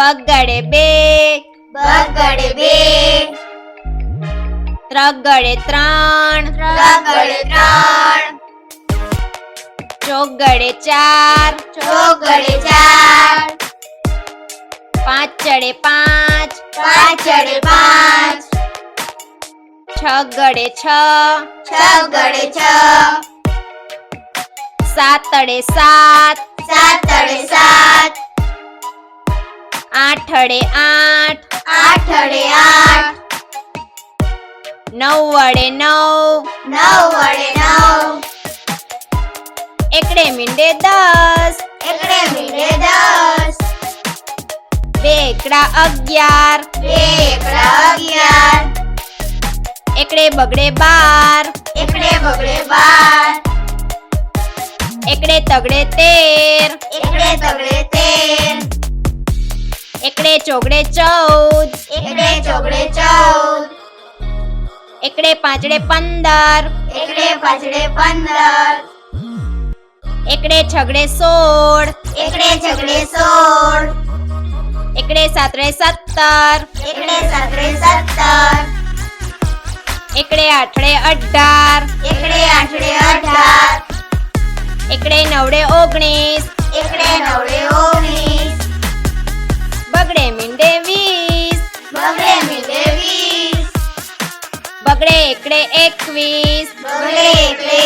બગડે બે, બગડે બે, ત્રગડે ત્રણ, ત્રગડે ત્રણ, ચોગડે ચાર, ચોગડે ચાર, પાંચડે પાંચ, પાંચડે પાંચ, છગડે છ, છગડે છ, સાતડે સાત, સાતડે સાત, આઠડે આઠ, આઠડે આઠ, નવડે નવ, નવડે નવ, એકડે મીંડે 10, એકડે મીંડે 10, બે એકડા 11, બે એકડા 11, એકડે બગડે 12, એકડે બગડે 12, એકડે તગડે 13, એકડે તગડે 13, એકડે ચોગડે 14, એકડે ચોગડે 14, એકડે પાંચડે 15, એકડે પાંચડે 15, એકડે છગડે 16, એકડે છગડે 16, એકડે સાતડે 17, એકડે સાતડે 17, એકડે આઠડે 18, એકડે આઠડે 18, એકડે નવડે 19, એકડે નવડે 19, બગડે મીંડે 20, બગડે મીંડે 20, બગડે એકડે 21, બગડે એકડે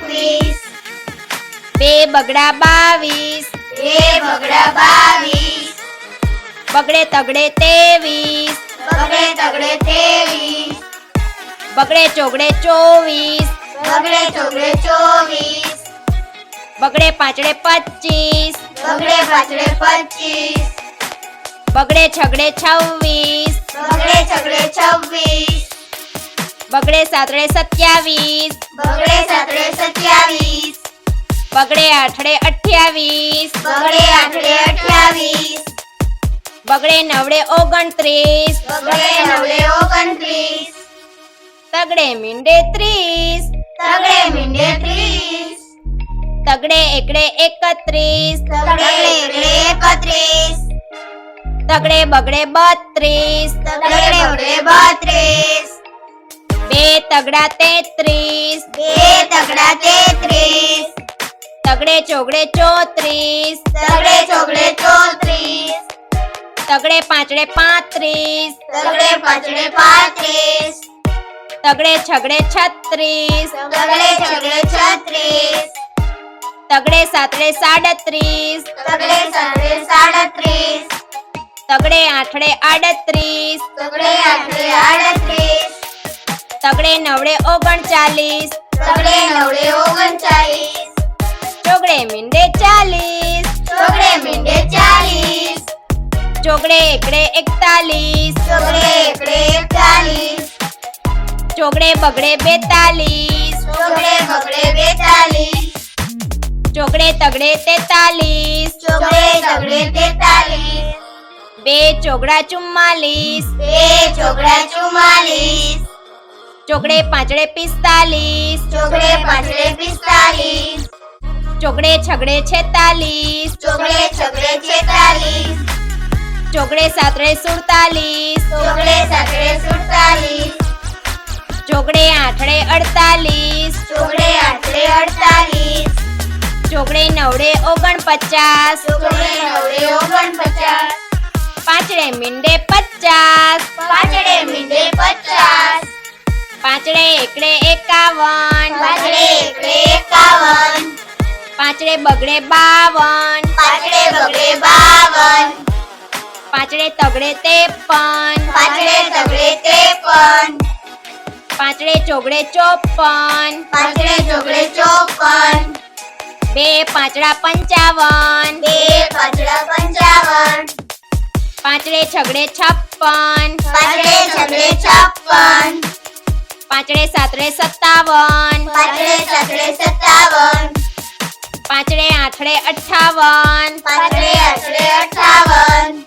21, બે બગડા 22, બે બગડા 22, બગડે તગડે 23, બગડે તગડે 23, બગડે ચોગડે 24, બગડે ચોગડે 24, બગડે પાંચડે 25, બગડે પાંચડે 25, બગડે છગડે 26, બગડે છગડે 26, બગડે સાતડે 27, બગડે સાતડે 27, બગડે આઠડે 28, બગડે આઠડે 28, બગડે નવડે 29, બગડે નવડે 29, તગડે મીંડે 30, તગડે મીંડે 30, તગડે એકડે 31, તગડે એકડે 31, તગડે બગડે 32, તગડે બગડે 32, બે તગડા 33, બે તગડા 33, તગડે ચોગડે 34, તગડે ચોગડે 34, તગડે પાંચડે 35, તગડે પાંચડે 35, તગડે છગડે 36, તગડે છગડે 36, તગડે સાતડે 37, તગડે સાતડે 37, તગડે આઠડે 38, તગડે આઠડે 38, તગડે નવડે 39, તગડે નવડે 39, ચોગડે મીંડે 40, ચોગડે મીંડે 40, ચોગડે એકડે 41, ચોગડે એકડે 41, ચોગડે બગડે 42, ચોગડે બગડે 42, ચોગડે તગડે 43, ચોગડે તગડે 43, બે ચોગડા 44, બે ચોગડા 44, ચોગડે પાંચડે 45, ચોગડે પાંચડે 45, ચોગડે છગડે 46, ચોગડે છગડે 46, ચોગડે સાતડે 47, ચોગડે સાતડે 47, ચોગડે આઠડે 48, ચોગડે આઠડે 48, ચોગડે નવડે 49, ચોગડે નવડે 49, પાંચડે મીંડે 50, પાંચડે મીંડે 50, પાંચડે એકડે 51, પાંચડે એકડે 51, પાંચડે બગડે 52, પાંચડે બગડે 52, પાંચડે તગડે 53, પાંચડે તગડે 53, પાંચડે ચોગડે 54, પાંચડે ચોગડે 54, બે પાંચડા 55, બે પાંચડા 55, પાંચડે છગડે 56, પાંચડે છગડે 56, પાંચડે સાતડે 57, પાંચડે સાતડે 57, પાંચડે આઠડે 58, પાંચડે આઠડે 58,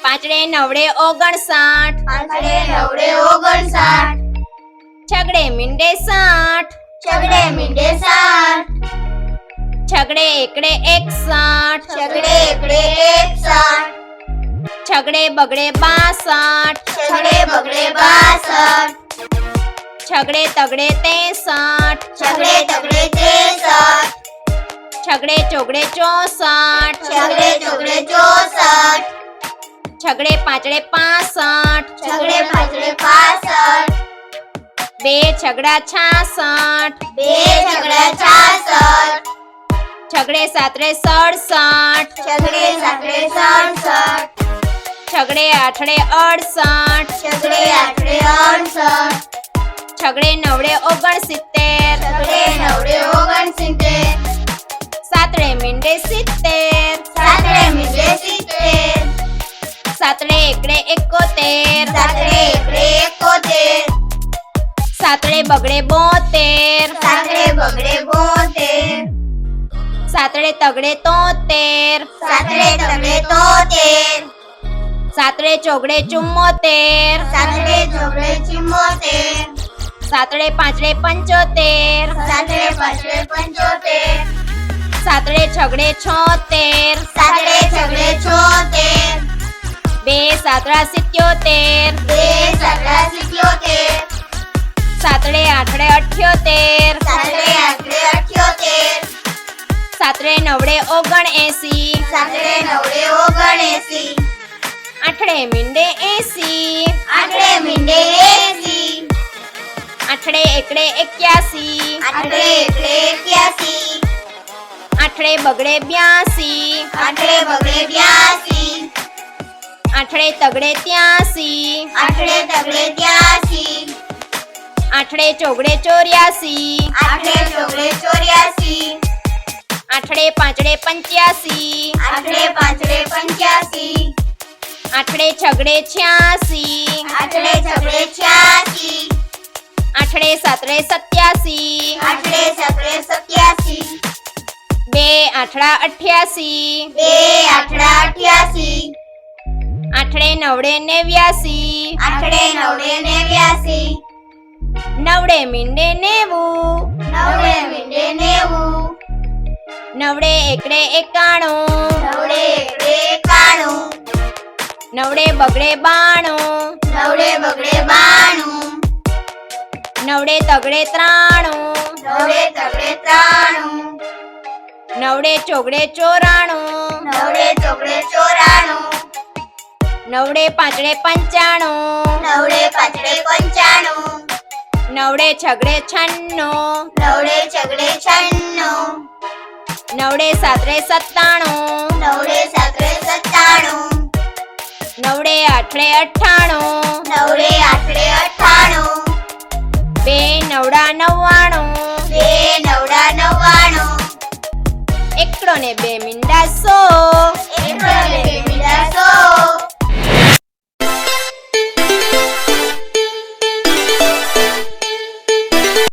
પાંચડે નવડે 59, પાંચડે નવડે 59, છગડે મીંડે 60, છગડે મીંડે 60, છગડે એકડે 61, છગડે એકડે 61, છગડે બગડે 62 છગડે બગડે 62 છગડે તગડે 63 છગડે તગડે 63 છગડે ચોગડે 64 છગડે ચોગડે 64 છગડે પાંચડે 65 છગડે પાંચડે 65 બે છગડા 66 બે છગડા 66 છગડે સાતડે 67 છગડે સાતડે 67 છગડે આઠડે 68 છગડે આઠડે 68 છગડે નવડે 69 છગડે નવડે 69 સાતડે મીંડે 70 સાતડે મીંડે 70 સાતડે એકડે 71 સાતડે એકડે 71 સાતડે બગડે 72 સાતડે બગડે 72 સાતડે તગડે 73 સાતડે તગડે 73 સાતડે ચોગડે 74 સાતડે ચોગડે 74 સાતડે પાંચડે 75 સાતડે પાંચડે 75 સાતડે છગડે 76 સાતડે છગડે 76 બે સાતડા 77 બે સાતડા 77 સાતડે આઠડે 78 સાતડે આઠડે 78 સાતડે નવડે 79 સાતડે નવડે 79 આઠડે મીંડે 80 આઠડે મીંડે 80 આઠડે એકડે 81 આઠડે એકડે 81 આઠડે બગડે 82 આઠડે બગડે 82 આઠડે તગડે 83 આઠડે તગડે 83 આઠડે ચોગડે 84 આઠડે ચોગડે 84 આઠડે પાંચડે 85 આઠડે પાંચડે 85 આઠડે છગડે 86 આઠડે છગડે 86 આઠડે સાતડે 87 આઠડે સાતડે 87 બે આઠડા 88 બે આઠડા 88 આઠડે નવડે 89 આઠડે નવડે 89 નવડે મીંડે 90 નવડે મીંડે 90 નવડે એકડે 91 નવડે એકડે 91 નવડે બગડે 92 નવડે બગડે 92 નવડે તગડે 93 નવડે તગડે 93 નવડે ચોગડે 94 નવડે ચોગડે 94 નવડે પાંચડે 95 નવડે પાંચડે 95 નવડે છગડે 96 નવડે છગડે 96 નવડે સાતડે 97 નવડે સાતડે 97 નવડે આઠડે 98 નવડે આઠડે 98 બે નવડા 99 બે નવડા 99 એકડો ને બે મીંડે